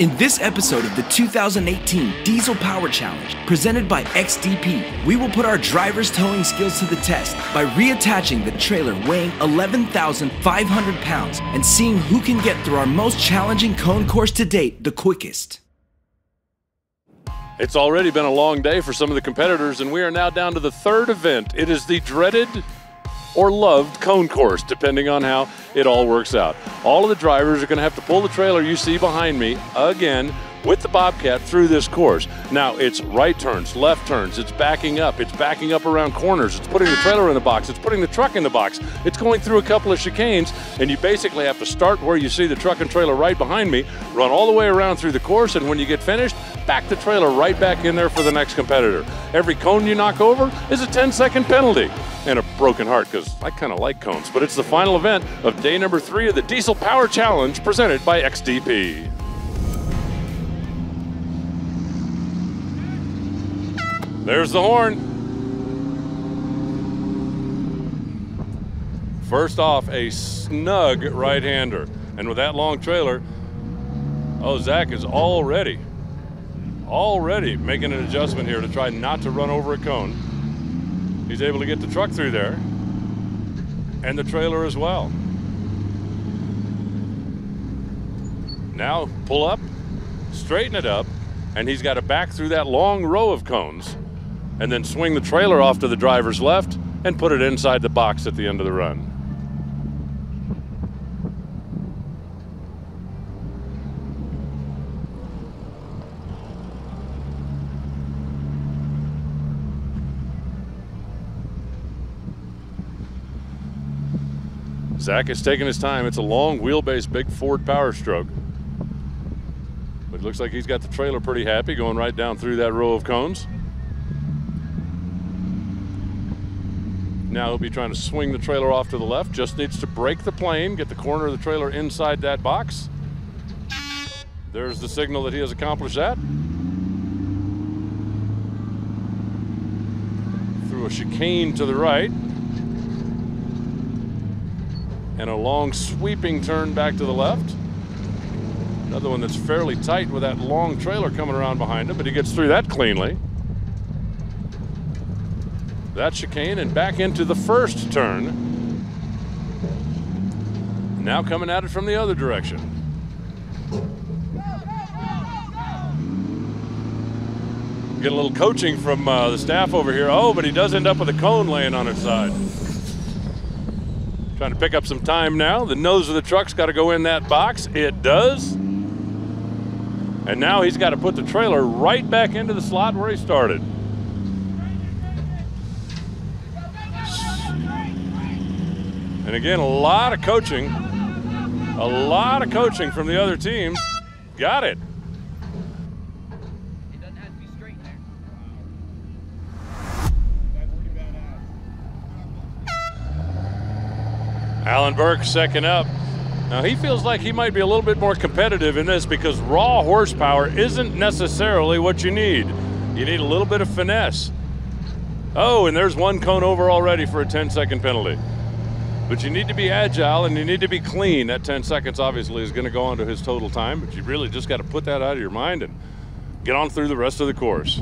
In this episode of the 2018 Diesel Power Challenge, presented by XDP, we will put our driver's towing skills to the test by reattaching the trailer weighing 11,500 pounds and seeing who can get through our most challenging cone course to date the quickest. It's already been a long day for some of the competitors, and we are now down to the third event. It is the dreaded or loved cone course, depending on how it all works out. All of the drivers are going to have to pull the trailer you see behind me again with the Bobcat through this course. Now, it's right turns, left turns, it's backing up around corners, it's putting the trailer in the box, it's putting the truck in the box, it's going through a couple of chicanes, and you basically have to start where you see the truck and trailer right behind me, run all the way around through the course, and when you get finished, back the trailer right back in there for the next competitor. Every cone you knock over is a 10-second penalty. And a broken heart, because I kind of like cones, but it's the final event of day number 3 of the Diesel Power Challenge presented by XDP. There's the horn. First off, a snug right-hander. And with that long trailer, oh, Zack is already making an adjustment here to try not to run over a cone. He's able to get the truck through there and the trailer as well. Now pull up, straighten it up, and he's got to back through that long row of cones and then swing the trailer off to the driver's left and put it inside the box at the end of the run. Zack is taking his time. It's a long wheelbase, big Ford Power Stroke. But it looks like he's got the trailer pretty happy, going right down through that row of cones. Now he'll be trying to swing the trailer off to the left. Just needs to break the plane, get the corner of the trailer inside that box. There's the signal that he has accomplished that. Through a chicane to the right. And a long sweeping turn back to the left. Another one that's fairly tight with that long trailer coming around behind him, but he gets through that cleanly. That chicane and back into the first turn. Now coming at it from the other direction. Get a little coaching from the staff over here. Oh, but he does end up with a cone laying on its side. Trying to pick up some time now. The nose of the truck's got to go in that box. It does. And now he's got to put the trailer right back into the slot where he started. And again, a lot of coaching from the other teams. Got it. Allan Burk second up. Now he feels like he might be a little bit more competitive in this because raw horsepower isn't necessarily what you need. You need a little bit of finesse. Oh, and there's one cone over already for a 10-second penalty. But you need to be agile and you need to be clean. That 10 seconds obviously is going to go on to his total time, but you really just got to put that out of your mind and get on through the rest of the course.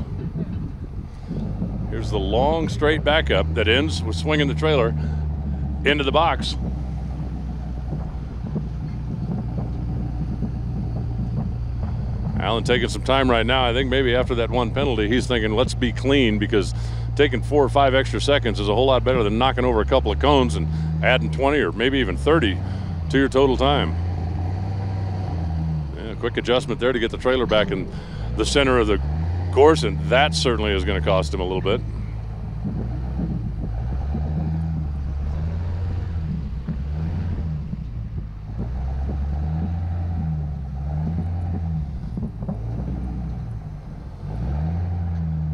Here's the long straight backup that ends with swinging the trailer into the box. Allan taking some time right now. I think maybe after that one penalty, he's thinking, let's be clean, because taking 4 or 5 extra seconds is a whole lot better than knocking over a couple of cones and adding 20 or maybe even 30 to your total time. Yeah, quick adjustment there to get the trailer back in the center of the course, and that certainly is going to cost him a little bit.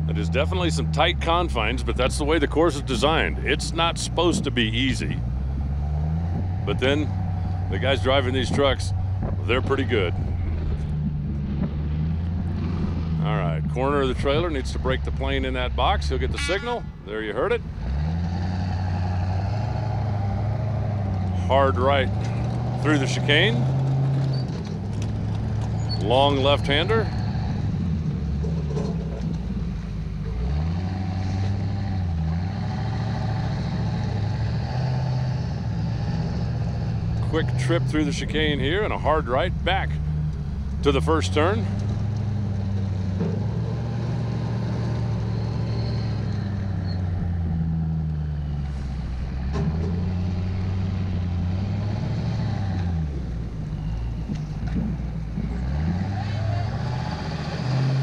There's definitely some tight confines, but that's the way the course is designed. It's not supposed to be easy. But then the guys driving these trucks, they're pretty good. All right, corner of the trailer needs to break the plane in that box. He'll get the signal. There, you heard it. Hard right through the chicane. long left-hander. Quick trip through the chicane here and a hard right back to the first turn.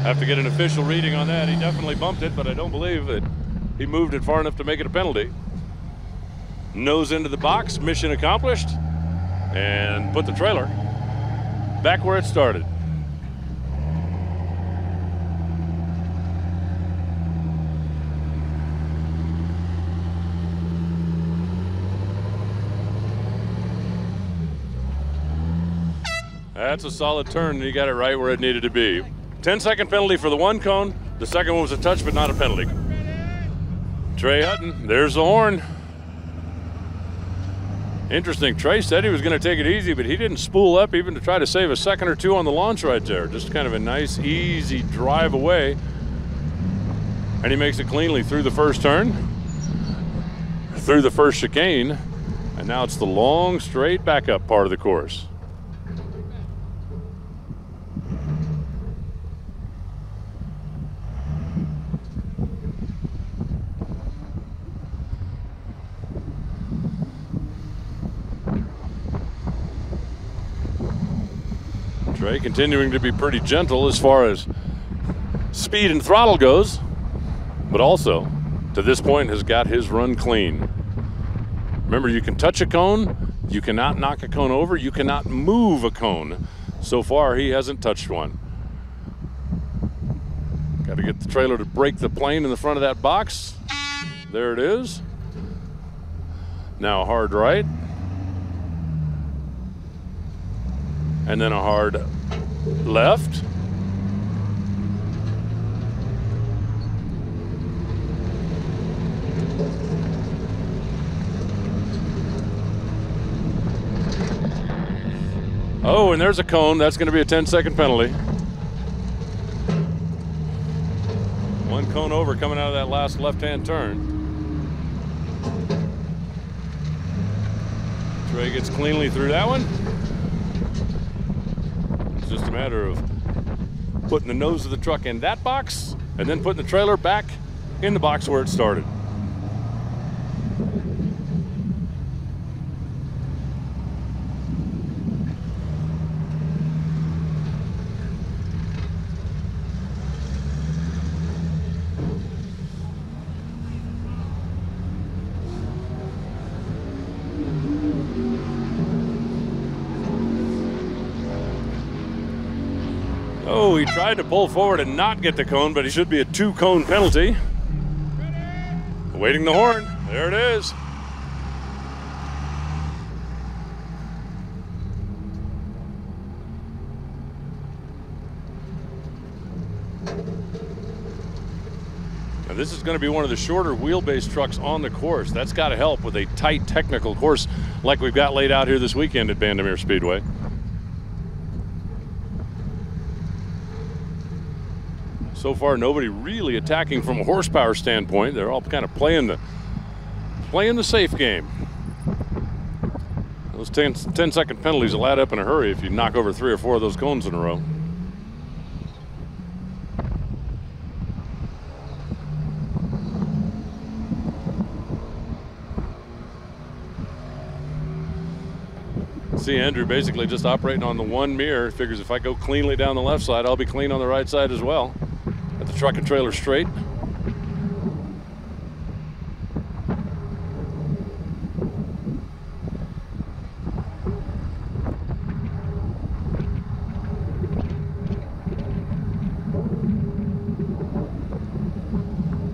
Have to get an official reading on that. He definitely bumped it, but I don't believe that he moved it far enough to make it a penalty. Nose into the box, mission accomplished, and put the trailer back where it started. That's a solid turn, and he got it right where it needed to be. 10-second penalty for the one cone. The second one was a touch, but not a penalty. Trae Hutton, there's the horn. Interesting, Trae said he was gonna take it easy, but he didn't spool up even to try to save a second or two on the launch right there. Just kind of a nice, easy drive away. And he makes it cleanly through the first turn, through the first chicane, and now it's the long, straight backup part of the course. Trae continuing to be pretty gentle as far as speed and throttle goes, but also to this point has got his run clean. Remember, you can touch a cone, you cannot knock a cone over, you cannot move a cone. So far he hasn't touched one. Got to get the trailer to break the plane in the front of that box. There it is. Now a hard right. And then a hard left. Oh, and there's a cone. That's going to be a 10-second penalty. One cone over coming out of that last left-hand turn. Trae gets cleanly through that one. It's just a matter of putting the nose of the truck in that box and then putting the trailer back in the box where it started. Oh, he tried to pull forward and not get the cone, but he should be a 2-cone penalty. Awaiting the horn. There it is. Now this is going to be one of the shorter wheelbase trucks on the course. That's got to help with a tight technical course like we've got laid out here this weekend at Bandimere Speedway. So far, nobody really attacking from a horsepower standpoint. They're all kind of playing the safe game. Those 10-second penalties will add up in a hurry if you knock over 3 or 4 of those cones in a row. See Andrew basically just operating on the one mirror. Figures if I go cleanly down the left side, I'll be clean on the right side as well. Got the truck and trailer straight.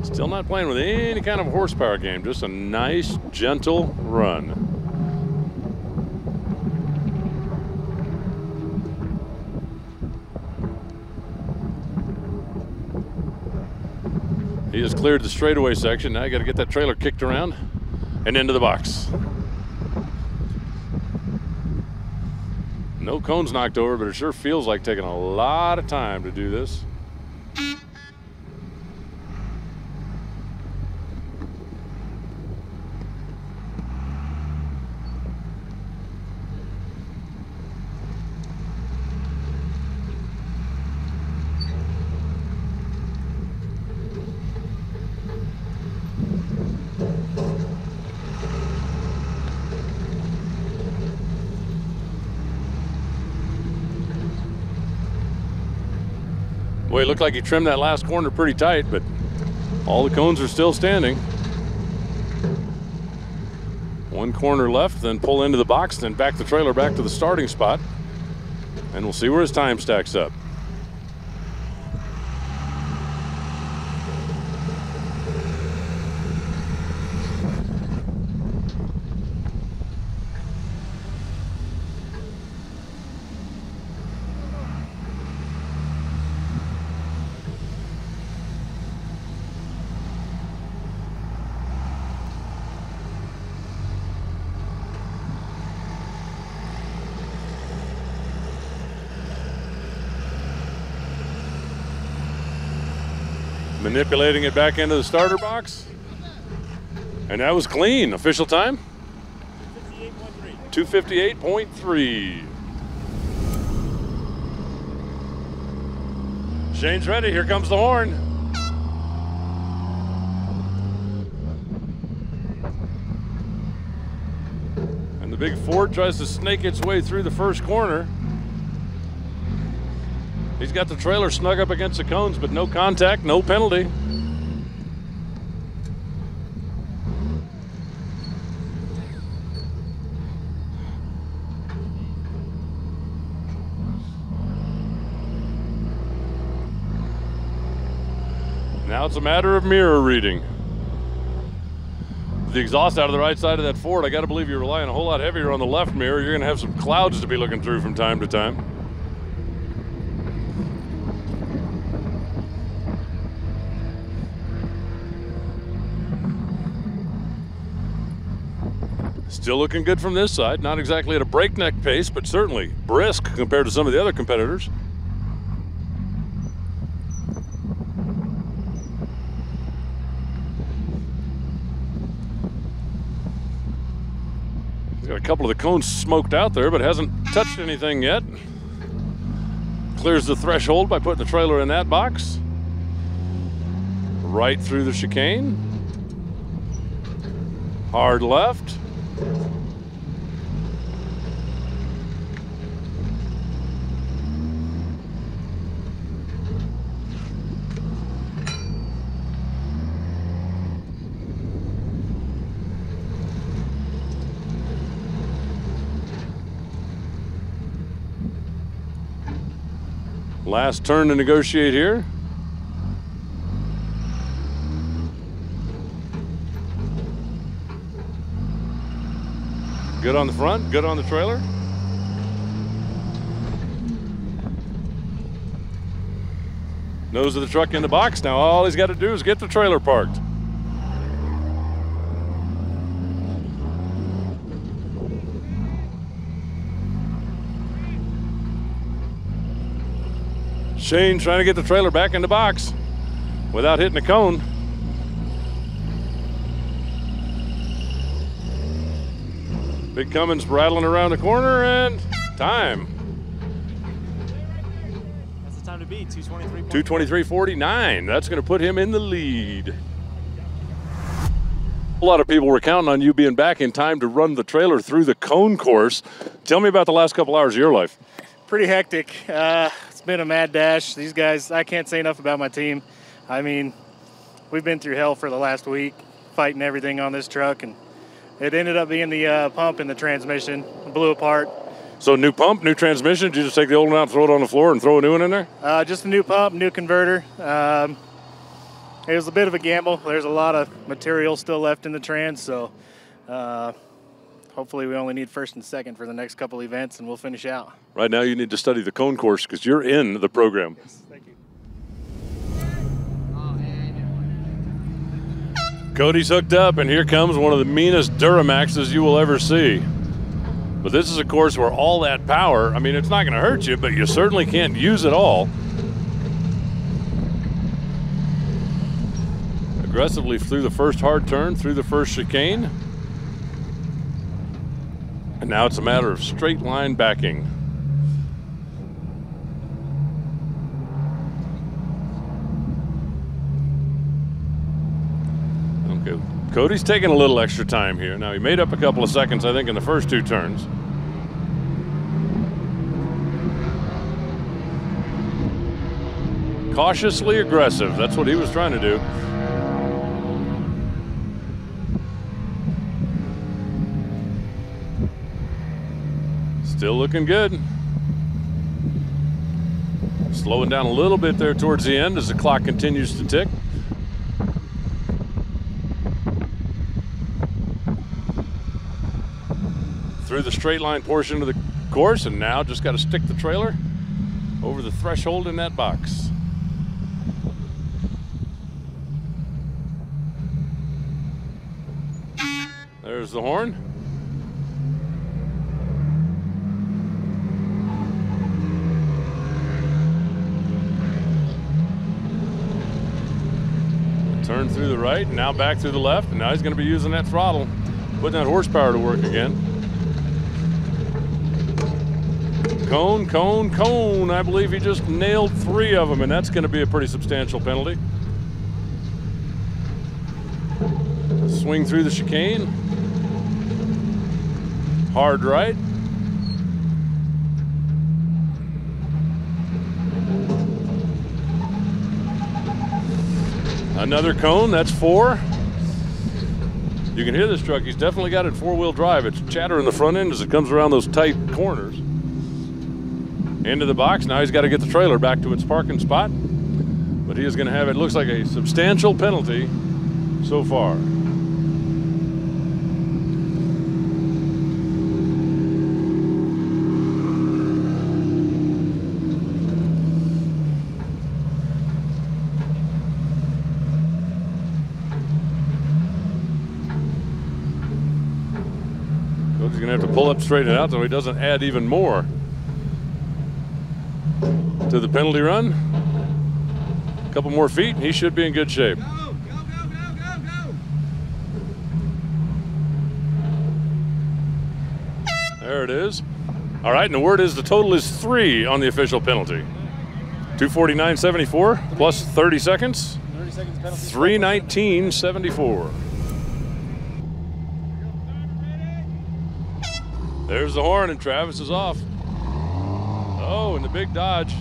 Still not playing with any kind of horsepower game, just a nice, gentle run. He has cleared the straightaway section. Now you got to get that trailer kicked around and into the box. No cones knocked over, but it sure feels like taking a lot of time to do this. Boy, it looked like he trimmed that last corner pretty tight, but all the cones are still standing. One corner left, then pull into the box, then back the trailer back to the starting spot, and we'll see where his time stacks up. Manipulating it back into the starter box. And that was clean. Official time? 258.3. Shayne's ready. Here comes the horn. And the big Ford tries to snake its way through the first corner. He's got the trailer snug up against the cones, but no contact, no penalty. Now it's a matter of mirror reading. The exhaust out of the right side of that Ford, I got to believe you're relying a whole lot heavier on the left mirror. You're going to have some clouds to be looking through from time to time. Still looking good from this side. Not exactly at a breakneck pace, but certainly brisk compared to some of the other competitors. He's got a couple of the cones smoked out there, but hasn't touched anything yet. Clears the threshold by putting the trailer in that box. Right through the chicane. Hard left. Last turn to negotiate here. Good on the front, good on the trailer. Nose of the truck in the box. Now all he's got to do is get the trailer parked. Shayne trying to get the trailer back in the box without hitting the cone. Big Cummins rattling around the corner, and time. That's the time to beat, 223. 223.49. That's going to put him in the lead. A lot of people were counting on you being back in time to run the trailer through the cone course. Tell me about the last couple hours of your life. Pretty hectic. It's been a mad dash. These guys, I can't say enough about my team. I mean, we've been through hell for the last week, fighting everything on this truck, and it ended up being the pump and the transmission. It blew apart. So new pump, new transmission? Did you just take the old one out, throw it on the floor, and throw a new one in there? Just a new pump, new converter. It was a bit of a gamble. There's a lot of material still left in the trans, so hopefully we only need first and second for the next couple events, and we'll finish out. Right now you need to study the cone course because you're in the program. Yes, thank you. Cody's hooked up, and here comes one of the meanest Duramaxes you will ever see. But this is a course where all that power, I mean, it's not going to hurt you, but you certainly can't use it all. Aggressively through the first hard turn, through the first chicane. And now it's a matter of straight line backing. Okay, Cody's taking a little extra time here. Now, he made up a couple of seconds, I think, in the first two turns. Cautiously aggressive, that's what he was trying to do. Still looking good. Slowing down a little bit there towards the end as the clock continues to tick. Through the straight line portion of the course, and now just got to stick the trailer over the threshold in that box. There's the horn. Turn through the right, and now back through the left, and now he's going to be using that throttle, putting that horsepower to work again. Cone, cone, cone. I believe he just nailed 3 of them, and that's going to be a pretty substantial penalty. Swing through the chicane. Hard right. Another cone, that's 4. You can hear this truck, he's definitely got it 4-wheel drive. It's chattering the front end as it comes around those tight corners. Into the box, now he's got to get the trailer back to its parking spot. But he is going to have, it looks like, a substantial penalty so far. He's going to have to pull up, straighten it out so he doesn't add even more to the penalty run. A couple more feet and he should be in good shape. Go, go, go, go, go, go. There it is. All right, and the word is the total is 3 on the official penalty. 249.74 plus 30 seconds. 30 seconds penalty. 319.74. There's the horn, and Travis is off. Oh, and the big Dodge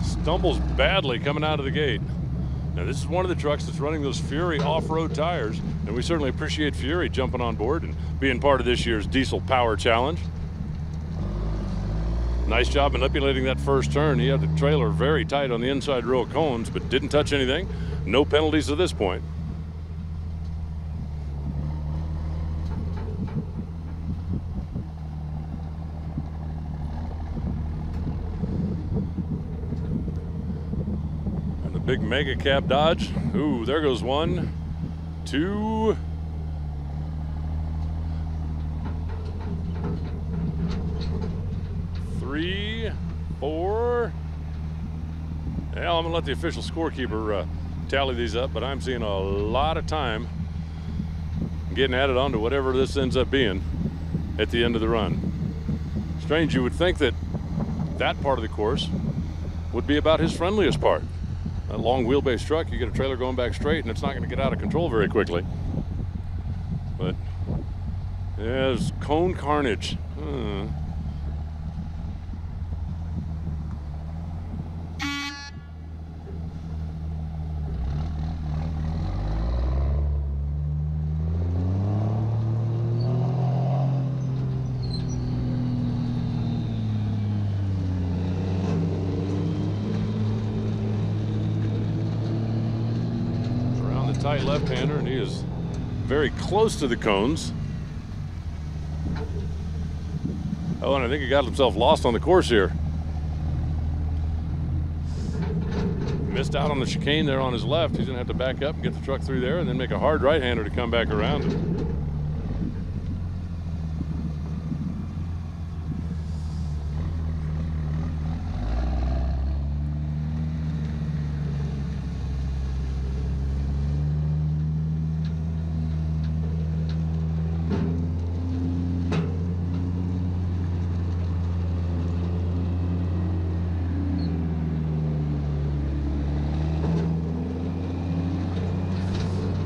stumbles badly coming out of the gate. Now, this is one of the trucks that's running those Fury off-road tires, and we certainly appreciate Fury jumping on board and being part of this year's Diesel Power Challenge. Nice job manipulating that first turn. He had the trailer very tight on the inside row of cones, but didn't touch anything. No penalties to this point. Big mega cab Dodge. Ooh, there goes 1, 2. 3, 4. Yeah, I'm gonna let the official scorekeeper tally these up, but I'm seeing a lot of time getting added on to whatever this ends up being at the end of the run. Strange, you would think that that part of the course would be about his friendliest part. A long wheelbase truck, you get a trailer going back straight and it's not going to get out of control very quickly. But yeah, there's cone carnage. Tight left-hander, and he is very close to the cones. Oh, and I think he got himself lost on the course here. Missed out on the chicane there on his left. He's gonna have to back up and get the truck through there and then make a hard right-hander to come back around.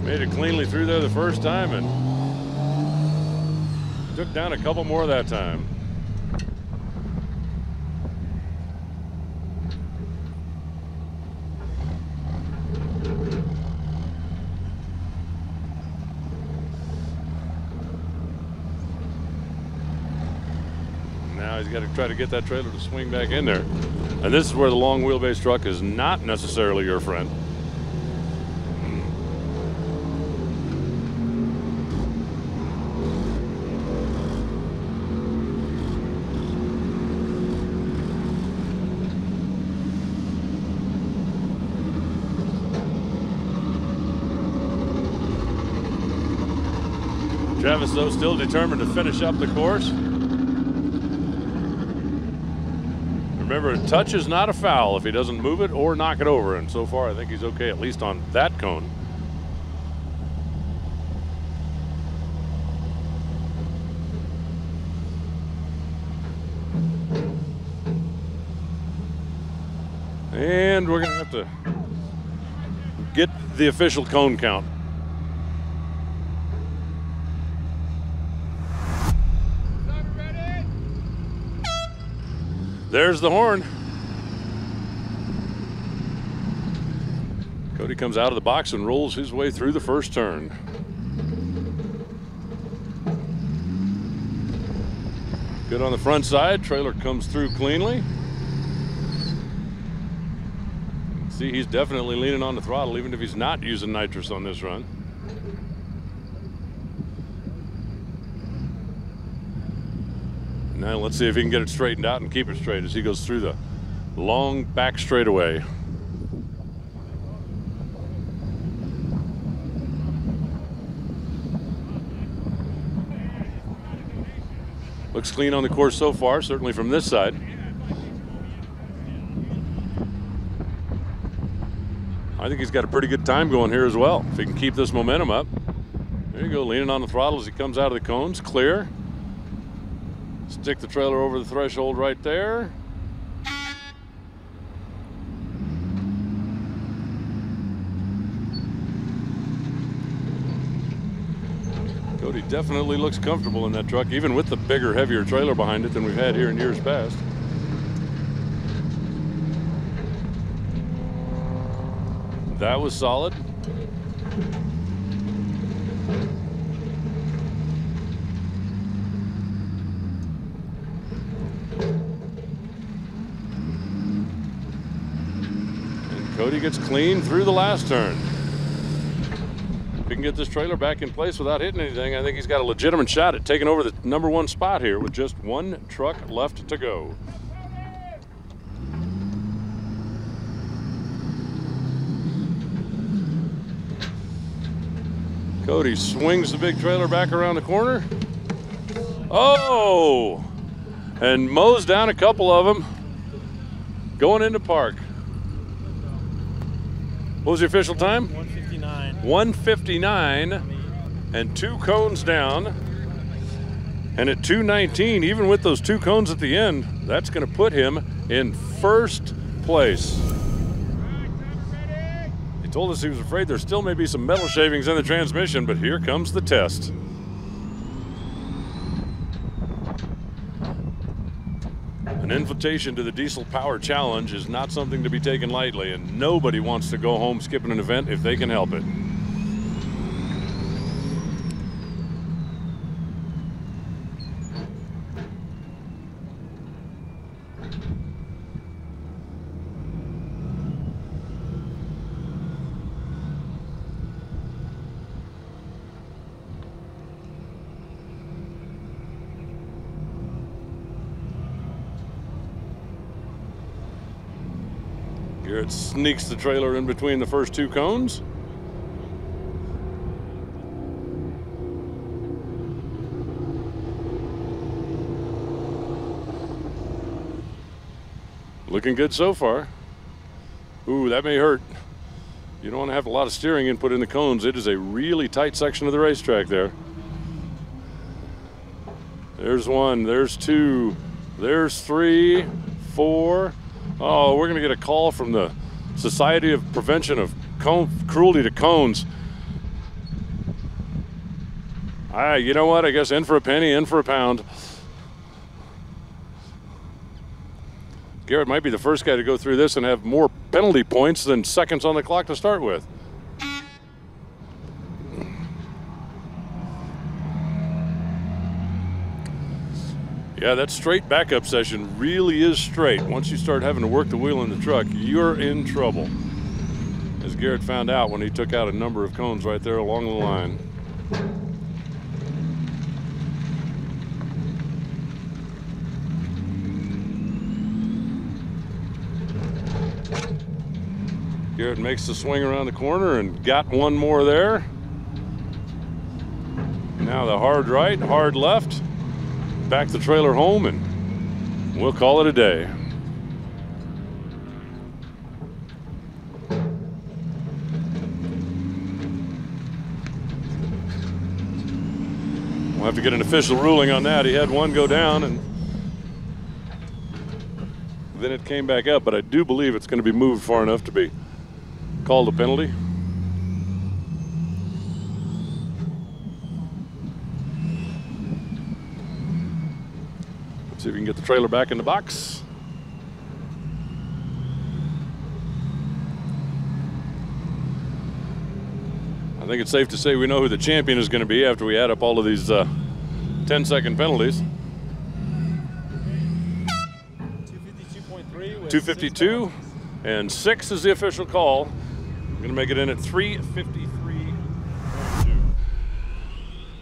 Made it cleanly through there the first time and took down a couple more that time. Now he's got to try to get that trailer to swing back in there. And this is where the long wheelbase truck is not necessarily your friend. Travis, though, still determined to finish up the course. Remember, a touch is not a foul if he doesn't move it or knock it over. And so far, I think he's okay, at least on that cone. And we're going to have to get the official cone count. There's the horn. Cody comes out of the box and rolls his way through the first turn. Good on the front side. Trailer comes through cleanly. See, he's definitely leaning on the throttle, even if he's not using nitrous on this run. Now let's see if he can get it straightened out and keep it straight as he goes through the long back straightaway. Looks clean on the course so far, certainly from this side. I think he's got a pretty good time going here as well, if he can keep this momentum up. There you go, leaning on the throttle as he comes out of the cones, clear. Stick the trailer over the threshold right there. Cody definitely looks comfortable in that truck, even with the bigger, heavier trailer behind it than we've had here in years past. That was solid. Cody gets clean through the last turn. If he can get this trailer back in place without hitting anything, I think he's got a legitimate shot at taking over the #1 spot here with just one truck left to go. Cody swings the big trailer back around the corner. Oh! And mows down a couple of them going into park. What was the official time? 1:59. 1:59 and 2 cones down. And at 2:19, even with those 2 cones at the end, that's going to put him in first place. He told us he was afraid there still may be some metal shavings in the transmission, but here comes the test. An invitation to the Diesel Power Challenge is not something to be taken lightly, and nobody wants to go home skipping an event if they can help it. Garrett sneaks the trailer in between the first 2 cones. Looking good so far. Ooh, that may hurt. You don't want to have a lot of steering input in the cones. It is a really tight section of the racetrack there. There's 1, there's 2, there's 3, 4. Oh, we're going to get a call from the Society of Prevention of Cruelty to Cones. You know what? I guess in for a penny, in for a pound. Garrett might be the first guy to go through this and have more penalty points than seconds on the clock to start with. Yeah, that straight backup session really is straight. Once you start having to work the wheel in the truck, you're in trouble. As Garrett found out when he took out a number of cones right there along the line. Garrett makes the swing around the corner and got one more there. Now the hard right, hard left. Back the trailer home, and we'll call it a day. We'll have to get an official ruling on that. He had one go down, and then it came back up, but I do believe it's going to be moved far enough to be called a penalty. Let's see if we can get the trailer back in the box. I think it's safe to say we know who the champion is going to be after we add up all of these 10-second penalties. 252.3. 252, and 6 is the official call. We're going to make it in at 353.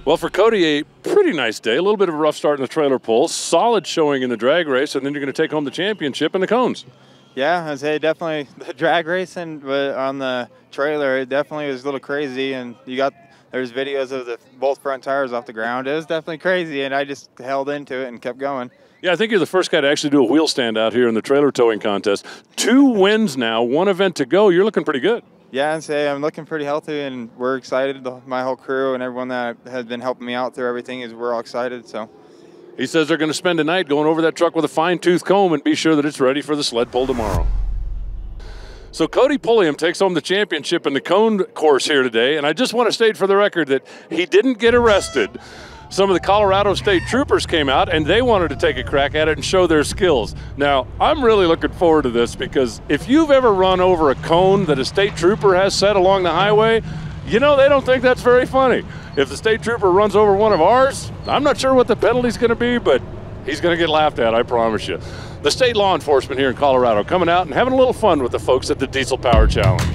Well, for Cody, a pretty nice day. A little bit of a rough start in the trailer pull. Solid showing in the drag race, and then you're going to take home the championship in the cones. Yeah, I'd say definitely the drag racing, but on the trailer, it definitely was a little crazy. And there's videos of both front tires off the ground. It was definitely crazy, and I just held into it and kept going. Yeah, I think you're the first guy to actually do a wheel stand out here in the trailer towing contest. 2 wins now, 1 event to go. You're looking pretty good. Yeah, I'd say I'm looking pretty healthy, and we're excited. My whole crew and everyone that has been helping me out through everything we're all excited. So he says they're going to spend a night going over that truck with a fine-tooth comb and be sure that it's ready for the sled pull tomorrow. So Kody Pulliam takes home the championship in the cone course here today, and I just want to state for the record that he didn't get arrested. Some of the Colorado State troopers came out, and they wanted to take a crack at it and show their skills. Now, I'm really looking forward to this, because if you've ever run over a cone that a state trooper has set along the highway, you know they don't think that's very funny. If the state trooper runs over one of ours, I'm not sure what the penalty's going to be, but he's going to get laughed at, I promise you. The state law enforcement here in Colorado coming out and having a little fun with the folks at the Diesel Power Challenge.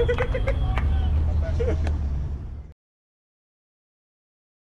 Woo!